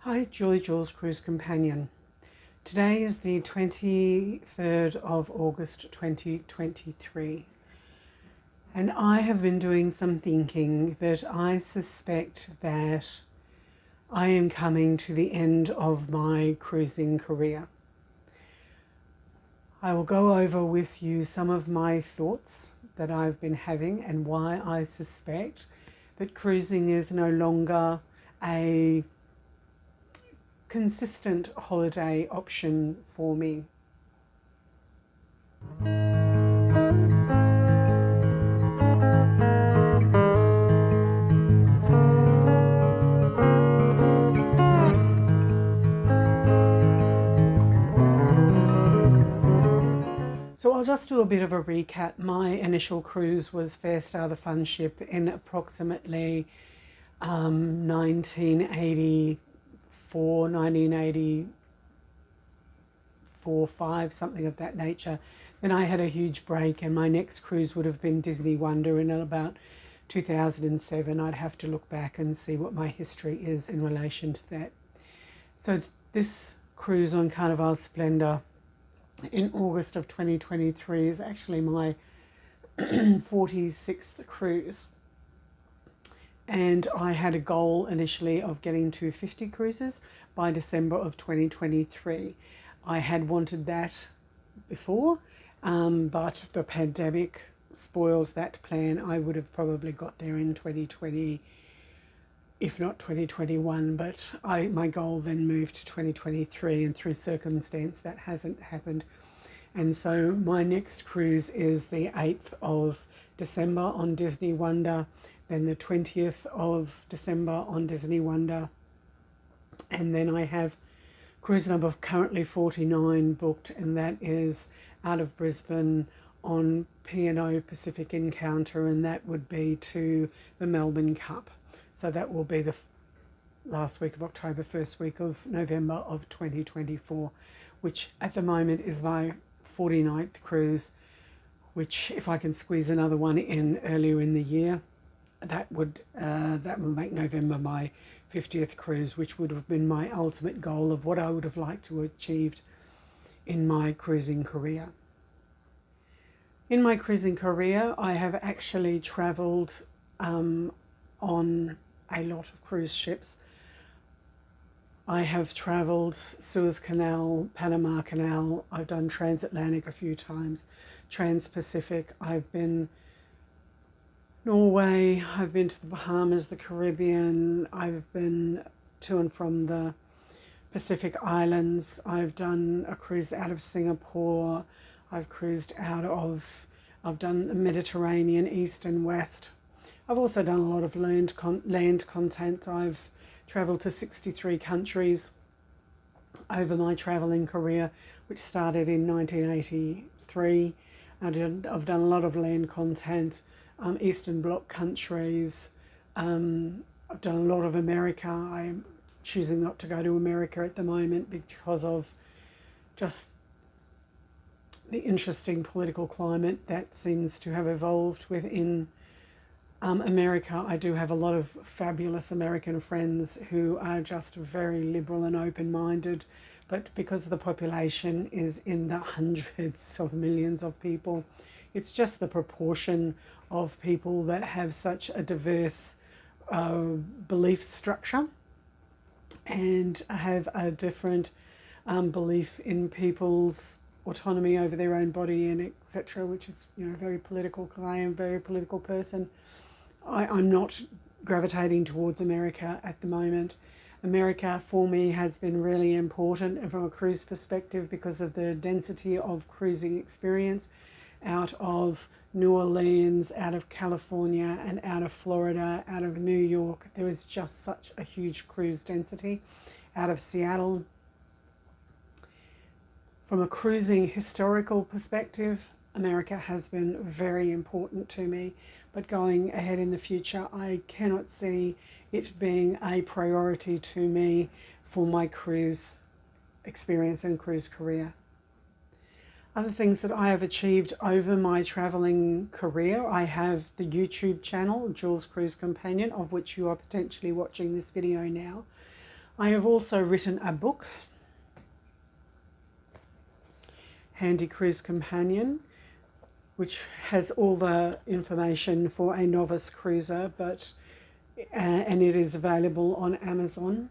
Hi, Jules Cruise Companion. Today is the 23rd of August 2023, and I have been doing some thinking that I suspect that I am coming to the end of my cruising career. I will go over with you some of my thoughts that I've been having and why I suspect that cruising is no longer a consistent holiday option for me. So I'll just do a bit of a recap. My initial cruise was Fair Star the Fun Ship in approximately 1984, 5, something of that nature. Then I had a huge break, and my next cruise would have been Disney Wonder in about 2007. I'd have to look back and see what my history is in relation to that. So this cruise on Carnival Splendor in August of 2023 is actually my 46th cruise. And I had a goal initially of getting to 50 cruises by December of 2023. I had wanted that before, but the pandemic spoils that plan. I would have probably got there in 2020, if not 2021, but my goal then moved to 2023, and through circumstance that hasn't happened. And so my next cruise is the 8th of December on Disney Wonder, then the 20th of December on Disney Wonder, and then I have cruise number currently 49 booked, and that is out of Brisbane on P&O Pacific Encounter, and that would be to the Melbourne Cup. So that will be the last week of October, first week of November of 2024, which at the moment is my 49th cruise, which if I can squeeze another one in earlier in the year, that will make November my 50th cruise, which would have been my ultimate goal of what I would have liked to have achieved in my cruising career. In my cruising career, I have actually travelled on a lot of cruise ships. I have travelled Suez Canal, Panama Canal. I've done transatlantic a few times, trans-Pacific. I've been Norway, I've been to the Bahamas, the Caribbean, I've been to and from the Pacific Islands, I've done a cruise out of Singapore, I've done the Mediterranean, East and West. I've also done a lot of land content. I've travelled to 63 countries over my travelling career, which started in 1983. I've done a lot of land content. Eastern Bloc countries. I've done a lot of America. I'm choosing not to go to America at the moment because of just the interesting political climate that seems to have evolved within America. I do have a lot of fabulous American friends who are just very liberal and open-minded, but because the population is in the hundreds of millions of people, it's just the proportion of people that have such a diverse belief structure and have a different belief in people's autonomy over their own body and etc., which is very political, because I am a very political person. I'm not gravitating towards America at the moment. America for me has been really important from a cruise perspective because of the density of cruising experience out of New Orleans, out of California and out of Florida, out of New York. There is just such a huge cruise density. Out of Seattle. From a cruising historical perspective, America has been very important to me, but going ahead in the future, I cannot see it being a priority to me for my cruise experience and cruise career. Other things that I have achieved over my travelling career, I have the YouTube channel, Jules Cruise Companion, of which you are potentially watching this video now. I have also written a book, Handy Cruise Companion, which has all the information for a novice cruiser, and it is available on Amazon.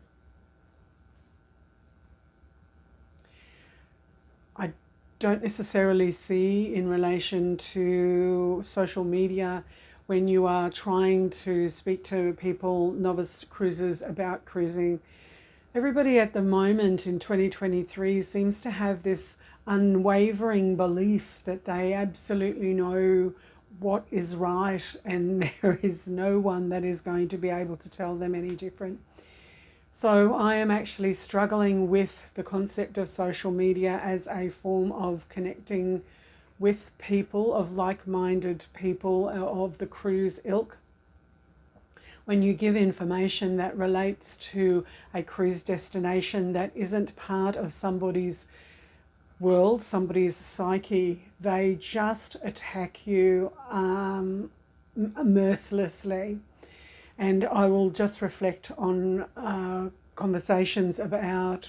I don't necessarily see, in relation to social media, when you are trying to speak to people, novice cruisers, about cruising, everybody at the moment in 2023 seems to have this unwavering belief that they absolutely know what is right, and there is no one that is going to be able to tell them any different. So I am actually struggling with the concept of social media as a form of connecting with people, of like-minded people of the cruise ilk. When you give information that relates to a cruise destination that isn't part of somebody's world, somebody's psyche, they just attack you mercilessly. And I will just reflect on conversations about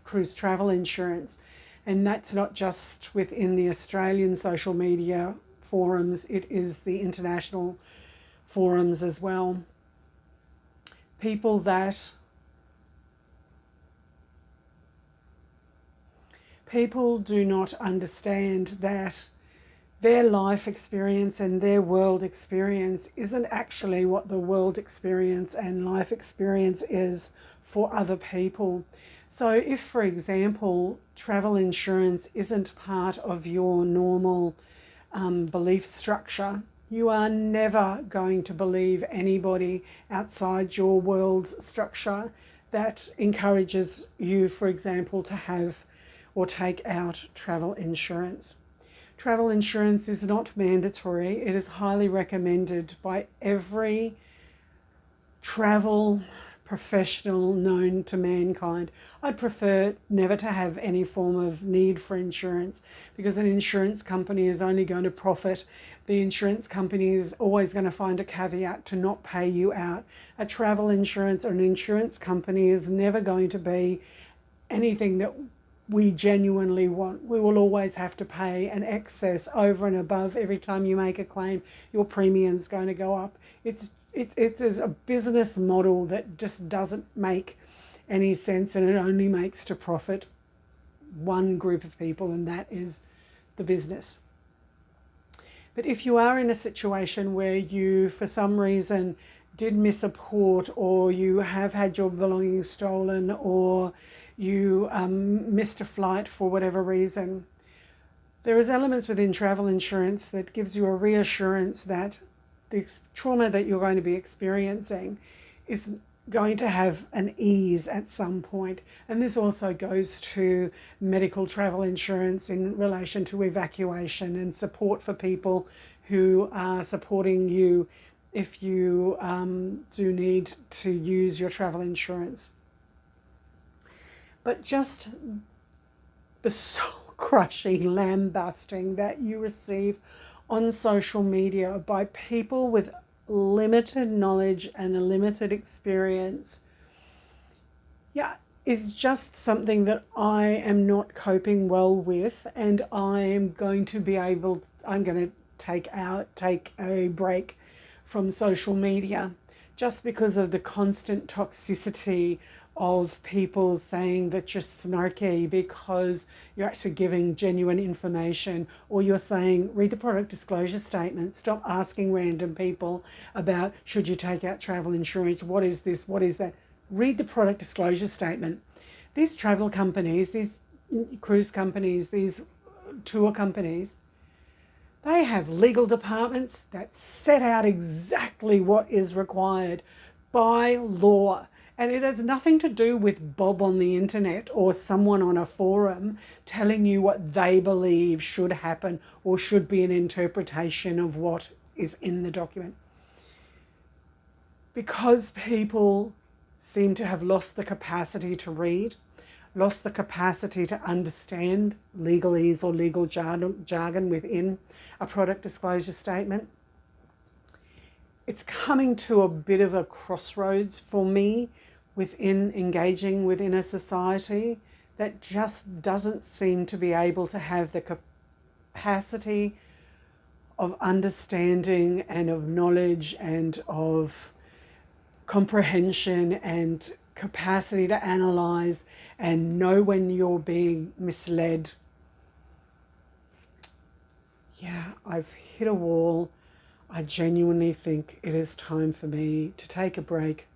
cruise travel insurance. And that's not just within the Australian social media forums, it is the international forums as well. People do not understand that their life experience and their world experience isn't actually what the world experience and life experience is for other people. So if, for example, travel insurance isn't part of your normal belief structure, you are never going to believe anybody outside your world structure that encourages you, for example, to have or take out travel insurance. Travel insurance is not mandatory. It is highly recommended by every travel professional known to mankind. I'd prefer never to have any form of need for insurance, because an insurance company is only going to profit. The insurance company is always going to find a caveat to not pay you out. A travel insurance or an insurance company is never going to be anything that we genuinely want. We will always have to pay an excess over and above every time you make a claim. Your premium's going to go up. It's a business model that just doesn't make any sense, and it only makes to profit one group of people, and that is the business. But if you are in a situation where you, for some reason, did miss a port, or you have had your belongings stolen, or you missed a flight for whatever reason, there is elements within travel insurance that gives you a reassurance that the trauma that you're going to be experiencing is going to have an ease at some point. And this also goes to medical travel insurance in relation to evacuation and support for people who are supporting you if you do need to use your travel insurance. But just the soul-crushing lambasting that you receive on social media by people with limited knowledge and a limited experience, is just something that I am not coping well with, and I'm going to take a break from social media, just because of the constant toxicity of people saying that you're snarky because you're actually giving genuine information, or you're saying, read the product disclosure statement, stop asking random people about should you take out travel insurance, what is this, what is that. Read the product disclosure statement. These travel companies, these cruise companies, these tour companies, they have legal departments that set out exactly what is required by law. And it has nothing to do with Bob on the internet or someone on a forum telling you what they believe should happen or should be an interpretation of what is in the document. Because people seem to have lost the capacity to read, lost the capacity to understand legalese or legal jargon within a product disclosure statement, it's coming to a bit of a crossroads for me, within engaging within a society that just doesn't seem to be able to have the capacity of understanding and of knowledge and of comprehension and capacity to analyze and know when you're being misled. Yeah, I've hit a wall. I genuinely think it is time for me to take a break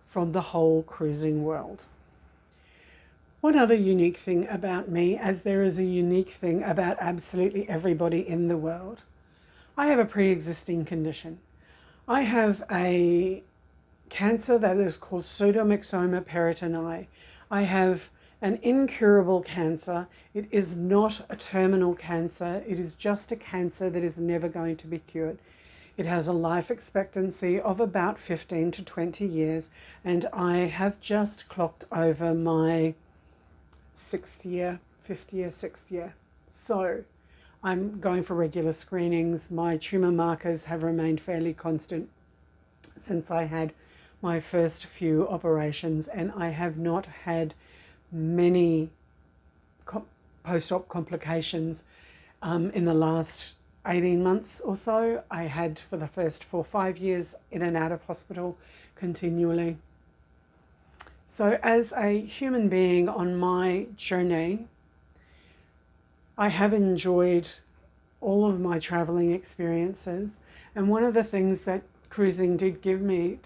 from the whole cruising world. One other unique thing about me, as there is a unique thing about absolutely everybody in the world, I have a pre-existing condition. I have a cancer that is called pseudomyxoma peritonei. I have an incurable cancer. It is not a terminal cancer. It is just a cancer that is never going to be cured. It has a life expectancy of about 15 to 20 years, and I have just clocked over my 6th year, 5th year, 6th year. So I'm going for regular screenings. My tumour markers have remained fairly constant since I had my first few operations, and I have not had many post-op complications in the last 18 months or so. I had for the first 4 or 5 years in and out of hospital continually. So as a human being on my journey, I have enjoyed all of my traveling experiences, and one of the things that cruising did give me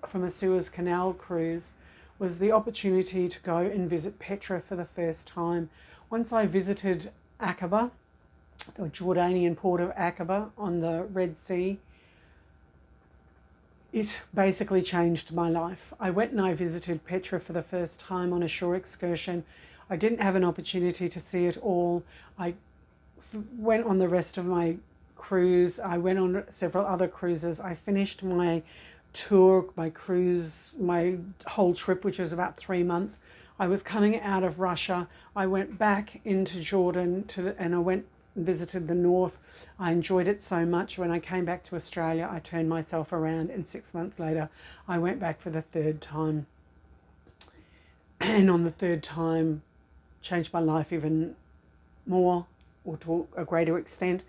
from a Suez Canal cruise was the opportunity to go and visit Petra for the first time. Once I visited Aqaba, the Jordanian port of Aqaba on the Red Sea, it basically changed my life. I went and I visited Petra for the first time on a shore excursion. I didn't have an opportunity to see it all. I went on the rest of my cruise. I went on several other cruises. I finished my tour, my cruise, my whole trip, which was about 3 months. I was coming out of Russia. I went back into Jordan and I went and visited the north. I enjoyed it so much. When I came back to Australia, I turned myself around, and 6 months later, I went back for the 3rd time. And on the 3rd time, changed my life even more, or to a greater extent.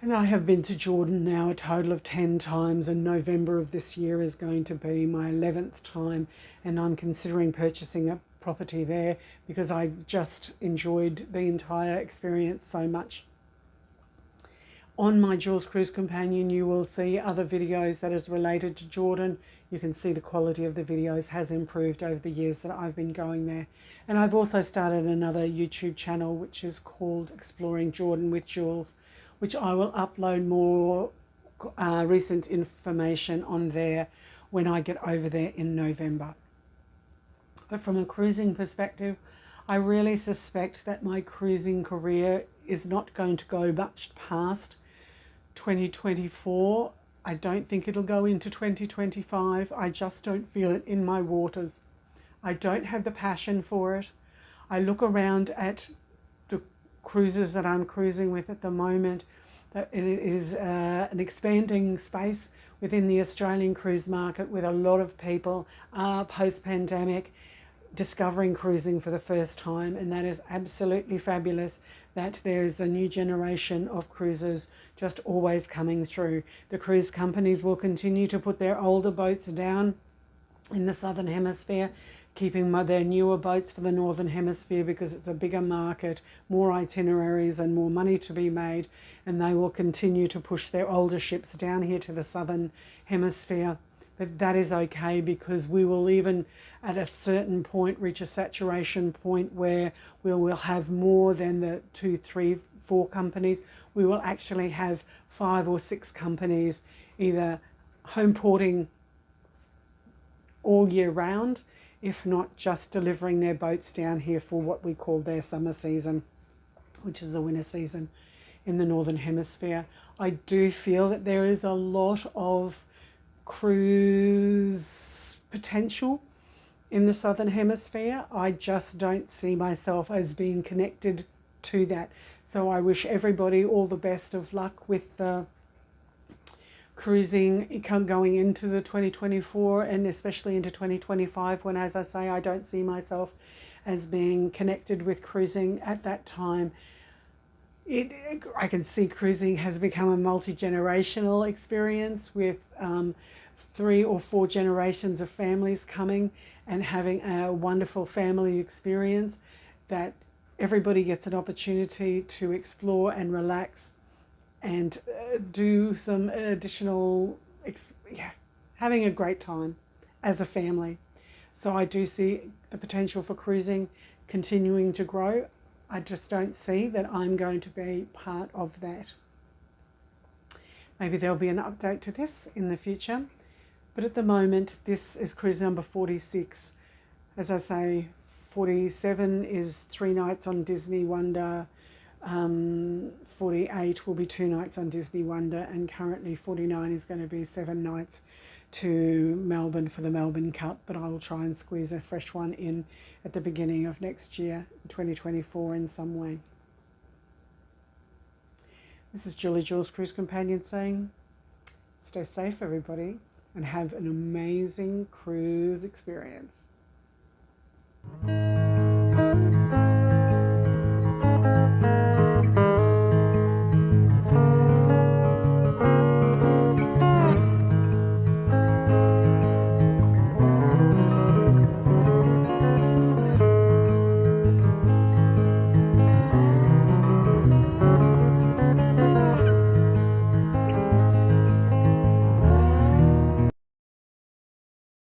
And I have been to Jordan now a total of 10 times, and November of this year is going to be my 11th time, and I'm considering purchasing a property there because I just enjoyed the entire experience so much. On my Jules Cruise Companion, you will see other videos that is related to Jordan. You can see the quality of the videos has improved over the years that I've been going there. And I've also started another YouTube channel which is called Exploring Jordan with Jules, which I will upload more recent information on there when I get over there in November. But from a cruising perspective, I really suspect that my cruising career is not going to go much past 2024. I don't think it'll go into 2025. I just don't feel it in my waters. I don't have the passion for it. I look around at the cruises that I'm cruising with at the moment, that it is an expanding space within the Australian cruise market, with a lot of people post-pandemic discovering cruising for the first time, and that is absolutely fabulous that there is a new generation of cruisers just always coming through. The cruise companies will continue to put their older boats down in the southern hemisphere, keeping their newer boats for the northern hemisphere because it's a bigger market, more itineraries and more money to be made, and they will continue to push their older ships down here to the southern hemisphere. But that is okay, because we will even at a certain point reach a saturation point where we will have more than the 2, 3, 4 companies. We will actually have 5 or 6 companies either home porting all year round, if not just delivering their boats down here for what we call their summer season, which is the winter season in the northern hemisphere. I do feel that there is a lot of cruise potential in the southern hemisphere. I just don't see myself as being connected to that. So I wish everybody all the best of luck with the cruising going into the 2024 and especially into 2025, when, as I say, I don't see myself as being connected with cruising at that time. I can see cruising has become a multi-generational experience with 3 or 4 generations of families coming and having a wonderful family experience, that everybody gets an opportunity to explore and relax and do some additional, having a great time as a family. So I do see the potential for cruising continuing to grow. I just don't see that I'm going to be part of that. Maybe there'll be an update to this in the future. But at the moment, this is cruise number 46. As I say, 47 is 3 nights on Disney Wonder. 48 will be 2 nights on Disney Wonder. And currently 49 is going to be 7 nights to Melbourne for the Melbourne Cup. But I will try and squeeze a fresh one in at the beginning of next year, 2024, in some way. This is Julie Jules Cruise Companion saying, stay safe, everybody, and have an amazing cruise experience.